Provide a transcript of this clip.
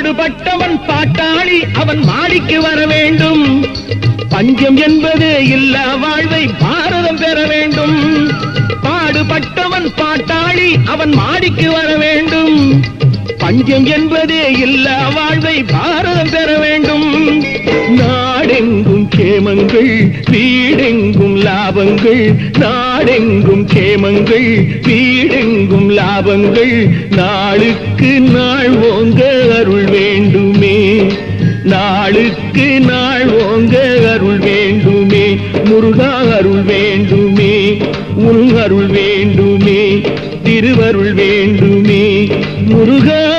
பாடுபட்டவன் பாட்டாளி அவன் மாடிக்கு வர வேண்டும். பஞ்சம் என்பது இல்லா வாழ்வை பாரதம் பெற வேண்டும். பாடுபட்டவன் பாட்டாளி அவன் மாடிக்கு வர வேண்டும். பஞ்சம் என்பதே இல்லா வாழ்வை பாரதம் பெற வேண்டும். நாடெங்கும் கேமங்கள் வீடெங்கும் லாபங்கள். நாடெங்கும் கேமங்கள் வீடெங்கும் லாபங்கள். நாளுக்கு நாள் ஓங்க அருள் வேண்டுமே. நாளுக்கு நாள் ஓங்க அருள் வேண்டுமே. முருகா அருள் வேண்டுமே. உன் அருள் வேண்டுமே. திருவருள் வேண்டுமே. முருகா